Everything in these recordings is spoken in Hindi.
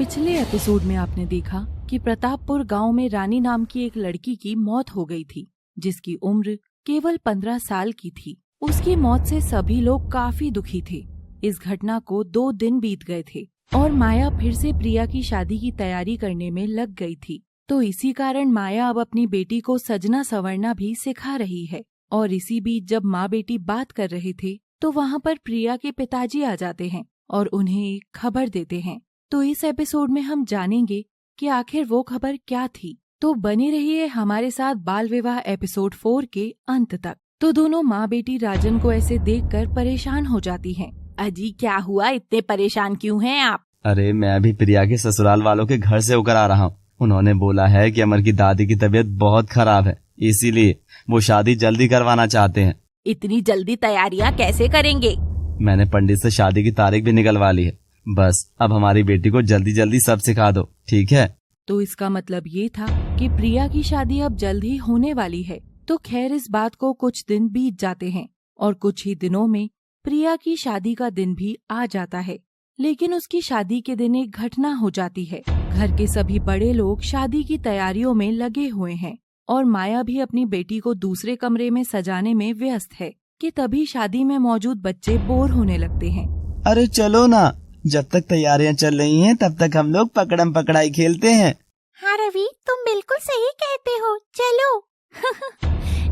पिछले एपिसोड में आपने देखा कि प्रतापपुर गांव में रानी नाम की एक लड़की की मौत हो गई थी, जिसकी उम्र केवल 15 साल की थी। उसकी मौत से सभी लोग काफी दुखी थे। इस घटना को 2 दिन बीत गए थे और माया फिर से प्रिया की शादी की तैयारी करने में लग गई थी। तो इसी कारण माया अब अपनी बेटी को सजना संवरना भी सिखा रही है। और इसी बीच जब माँ बेटी बात कर रहे थे तो वहाँ पर प्रिया के पिताजी आ जाते हैं और उन्हें एक खबर देते हैं। तो इस एपिसोड में हम जानेंगे कि आखिर वो खबर क्या थी। तो बने रहिए हमारे साथ बाल विवाह एपिसोड 4 के अंत तक। तो दोनों माँ बेटी राजन को ऐसे देखकर परेशान हो जाती हैं। अजी क्या हुआ, इतने परेशान क्यों हैं आप? अरे मैं अभी प्रिया के ससुराल वालों के घर से होकर आ रहा हूँ। उन्होंने बोला है कि अमर की दादी की तबीयत बहुत खराब है, इसीलिए वो शादी जल्दी करवाना चाहते हैं। इतनी जल्दी तैयारियां कैसे करेंगे? मैंने पंडित से शादी की तारीख भी निकलवा ली है। बस अब हमारी बेटी को जल्दी जल्दी सब सिखा दो, ठीक है? तो इसका मतलब ये था कि प्रिया की शादी अब जल्द ही होने वाली है। तो खैर इस बात को कुछ दिन बीत जाते हैं और कुछ ही दिनों में प्रिया की शादी का दिन भी आ जाता है। लेकिन उसकी शादी के दिन एक घटना हो जाती है। घर के सभी बड़े लोग शादी की तैयारियों में लगे हुए हैं और माया भी अपनी बेटी को दूसरे कमरे में सजाने में व्यस्त है कि तभी शादी में मौजूद बच्चे बोर होने लगते हैं। अरे चलो ना, जब तक तैयारियां चल रही हैं तब तक हम लोग पकड़म पकड़ाई खेलते हैं। हाँ रवि, तुम बिल्कुल सही कहते हो, चलो।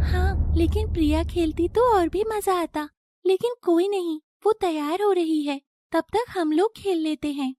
हाँ, लेकिन प्रिया खेलती तो और भी मजा आता। लेकिन कोई नहीं, वो तैयार हो रही है, तब तक हम लोग खेल लेते हैं।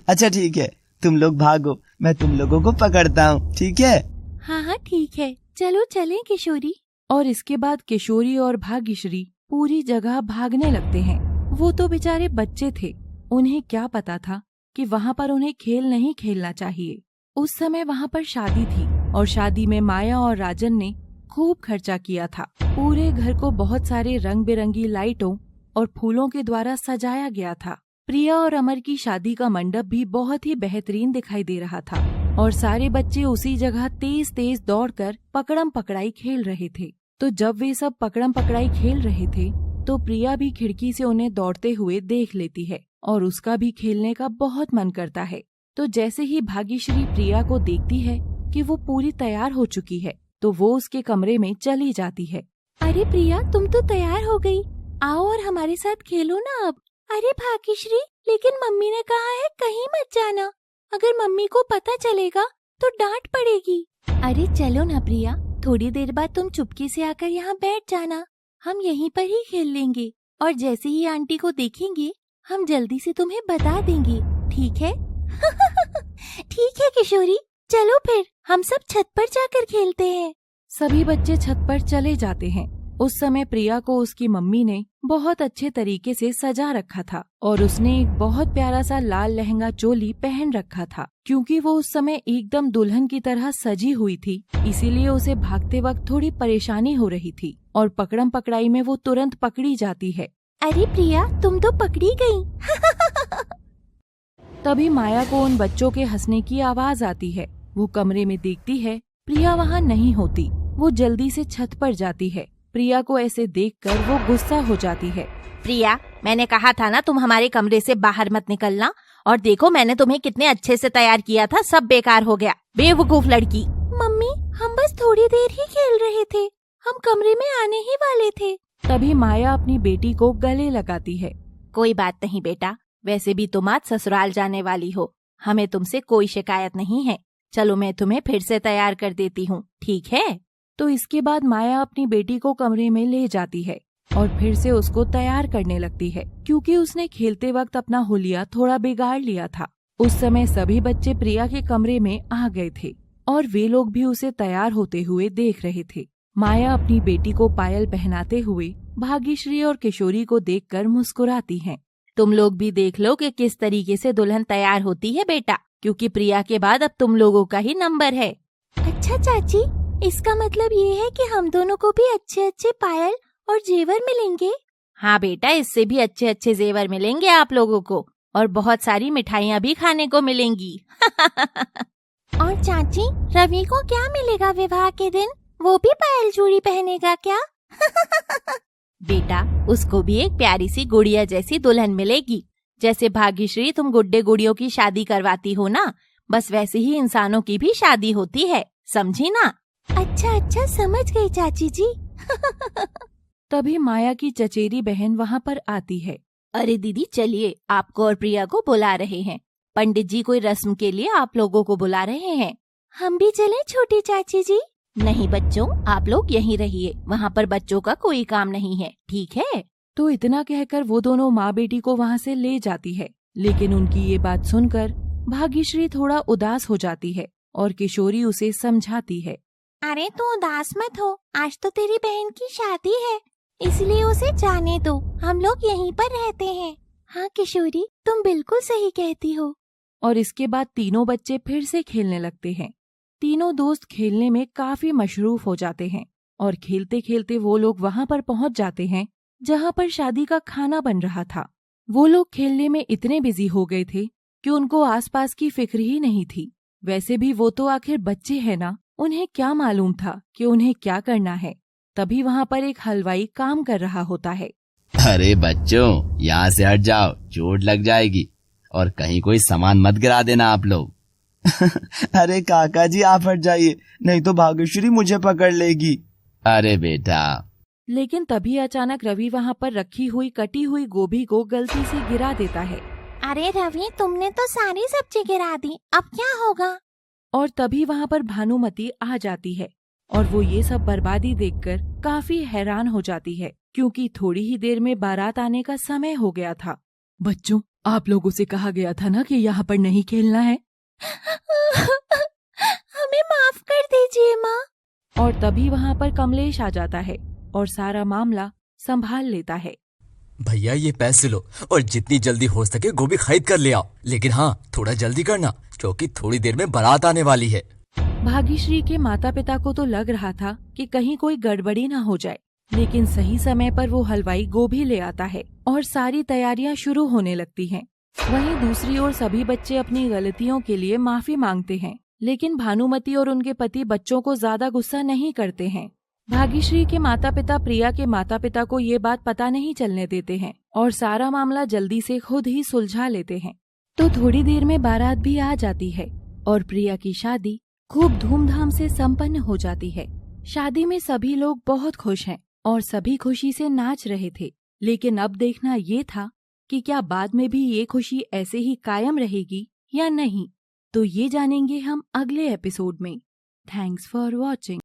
अच्छा ठीक है, तुम लोग भागो, मैं तुम लोगों को पकड़ता हूँ, ठीक है? हाँ हाँ ठीक है, चलो चलें किशोरी। और इसके बाद किशोरी और भाग्यश्री पूरी जगह भागने लगते हैं। वो तो बेचारे बच्चे थे, उन्हें क्या पता था कि वहाँ पर उन्हें खेल नहीं खेलना चाहिए। उस समय वहाँ पर शादी थी और शादी में माया और राजन ने खूब खर्चा किया था। पूरे घर को बहुत सारे रंग बिरंगी लाइटों और फूलों के द्वारा सजाया गया था। प्रिया और अमर की शादी का मंडप भी बहुत ही बेहतरीन दिखाई दे रहा था और सारे बच्चे उसी जगह तेज तेज दौड़कर पकड़म पकड़ाई खेल रहे थे। तो जब वे सब पकड़म पकड़ाई खेल रहे थे तो प्रिया भी खिड़की से उन्हें दौड़ते हुए देख लेती है और उसका भी खेलने का बहुत मन करता है। तो जैसे ही भाग्यश्री प्रिया को देखती है कि वो पूरी तैयार हो चुकी है तो वो उसके कमरे में चली जाती है। अरे प्रिया, तुम तो तैयार हो गई, आओ और हमारे साथ खेलो ना अब। अरे भाग्यश्री, लेकिन मम्मी ने कहा है कहीं मत जाना, अगर मम्मी को पता चलेगा तो डांट पड़ेगी। अरे चलो ना प्रिया, थोड़ी देर बाद तुम चुपके से आकर यहाँ बैठ जाना, हम यहीं पर ही खेल लेंगे और जैसे ही आंटी को देखेंगे हम जल्दी से तुम्हें बता देंगे, ठीक है? ठीक है किशोरी, चलो फिर हम सब छत पर जाकर खेलते हैं। सभी बच्चे छत पर चले जाते हैं। उस समय प्रिया को उसकी मम्मी ने बहुत अच्छे तरीके से सजा रखा था और उसने एक बहुत प्यारा सा लाल लहंगा चोली पहन रखा था। क्योंकि वो उस समय एकदम दुल्हन की तरह सजी हुई थी, इसीलिए उसे भागते वक्त थोड़ी परेशानी हो रही थी और पकड़म पकड़ाई में वो तुरंत पकड़ी जाती है। अरे प्रिया, तुम तो पकड़ी गई। तभी माया को उन बच्चों के हंसने की आवाज आती है। वो कमरे में देखती है प्रिया वहाँ नहीं होती। वो जल्दी से छत पर जाती है। प्रिया को ऐसे देखकर वो गुस्सा हो जाती है। प्रिया, मैंने कहा था ना तुम हमारे कमरे से बाहर मत निकलना, और देखो मैंने तुम्हें कितने अच्छे से तैयार किया था, सब बेकार हो गया, बेवकूफ लड़की। मम्मी, हम बस थोड़ी देर ही खेल रहे थे, हम कमरे में आने ही वाले थे। तभी माया अपनी बेटी को गले लगाती है। कोई बात नहीं बेटा, वैसे भी तुम आज ससुराल जाने वाली हो, हमें तुमसे कोई शिकायत नहीं है। चलो मैं तुम्हें फिर से तैयार कर देती हूँ, ठीक है? तो इसके बाद माया अपनी बेटी को कमरे में ले जाती है और फिर से उसको तैयार करने लगती है, क्योंकि उसने खेलते वक्त अपना हुलिया थोड़ा बिगाड़ लिया था। उस समय सभी बच्चे प्रिया के कमरे में आ गए थे और वे लोग भी उसे तैयार होते हुए देख रहे थे। माया अपनी बेटी को पायल पहनाते हुए भाग्यश्री और किशोरी को देखकर मुस्कुराती हैं। तुम लोग भी देख लो कि किस तरीके से दुल्हन तैयार होती है बेटा, क्योंकि प्रिया के बाद अब तुम लोगों का ही नंबर है। अच्छा चाची, इसका मतलब ये है कि हम दोनों को भी अच्छे अच्छे पायल और जेवर मिलेंगे? हाँ बेटा, इससे भी अच्छे अच्छे जेवर मिलेंगे आप लोगों को और बहुत सारी मिठाइयाँ भी खाने को मिलेंगी। और चाची, रवि को क्या मिलेगा विवाह के दिन? वो भी पायल चूड़ी पहनेगा क्या? बेटा, उसको भी एक प्यारी सी गुड़िया जैसी दुल्हन मिलेगी जैसे भाग्यश्री तुम गुड्डे गुड़ियों की शादी करवाती हो ना, बस वैसे ही इंसानों की भी शादी होती है, समझी ना? अच्छा समझ गई चाची जी। तभी माया की चचेरी बहन वहाँ पर आती है। अरे दीदी चलिए, आपको और प्रिया को बुला रहे हैं। पंडित जी कोई रस्म के लिए आप लोगों को बुला रहे हैं। हम भी चलें छोटी चाची जी? नहीं बच्चों, आप लोग यहीं रहिए, वहाँ पर बच्चों का कोई काम नहीं है, ठीक है? तो इतना कहकर वो दोनों माँ बेटी को वहाँ से ले जाती है। लेकिन उनकी ये बात सुनकर भाग्यश्री थोड़ा उदास हो जाती है और किशोरी उसे समझाती है। अरे तू उदास मत हो, आज तो तेरी बहन की शादी है, इसलिए उसे जाने दो, हम लोग यहीं पर रहते हैं। हाँ किशोरी, तुम बिल्कुल सही कहती हो। और इसके बाद तीनों बच्चे फिर से खेलने लगते हैं। तीनों दोस्त खेलने में काफी मशरूफ हो जाते हैं और खेलते खेलते वो लोग वहाँ पर पहुँच जाते हैं जहाँ पर शादी का खाना बन रहा था। वो लोग खेलने में इतने बिजी हो गए थे कि उनको आसपास की फिक्र ही नहीं थी। वैसे भी वो तो आखिर बच्चे हैं ना, उन्हें क्या मालूम था कि उन्हें क्या करना है। तभी वहाँ पर एक हलवाई काम कर रहा होता है। अरे बच्चों, यहाँ से हट जाओ, चोट लग जाएगी, और कहीं कोई सामान मत गिरा देना आप लोग। अरे काका जी आप हट जाइए, नहीं तो भाग्यश्री मुझे पकड़ लेगी। अरे बेटा। लेकिन तभी अचानक रवि वहाँ पर रखी हुई कटी हुई गोभी को गलती से गिरा देता है। अरे रवि, तुमने तो सारी सब्जी गिरा दी, अब क्या होगा? और तभी वहाँ पर भानुमति आ जाती है और वो ये सब बर्बादी देखकर काफी हैरान हो जाती है, क्योंकि थोड़ी ही देर में बारात आने का समय हो गया था। बच्चों, आप लोगों से कहा गया था ना कि यहाँ पर नहीं खेलना है। हमें माफ कर दीजिए माँ। और तभी वहाँ पर कमलेश आ जाता है और सारा मामला संभाल लेता है। भैया ये पैसे लो और जितनी जल्दी हो सके गोभी खरीद कर ले आओ, लेकिन हाँ थोड़ा जल्दी करना, क्योंकि थोड़ी देर में बारात आने वाली है। भाग्यश्री के माता पिता को तो लग रहा था कि कहीं कोई गड़बड़ी ना हो जाए, लेकिन सही समय पर वो हलवाई गोभी ले आता है और सारी तैयारियां शुरू होने लगती हैं। वहीं दूसरी ओर सभी बच्चे अपनी गलतियों के लिए माफी मांगते हैं, लेकिन भानुमति और उनके पति बच्चों को ज्यादा गुस्सा नहीं करते हैं। भाग्यश्री के माता पिता प्रिया के माता पिता को ये बात पता नहीं चलने देते हैं और सारा मामला जल्दी से खुद ही सुलझा लेते हैं। तो थोड़ी देर में बारात भी आ जाती है और प्रिया की शादी खूब धूमधाम से संपन्न हो जाती है। शादी में सभी लोग बहुत खुश हैं और सभी खुशी से नाच रहे थे, लेकिन अब देखना ये था कि क्या बाद में भी ये खुशी ऐसे ही कायम रहेगी या नहीं। तो ये जानेंगे हम अगले एपिसोड में। Thanks for watching.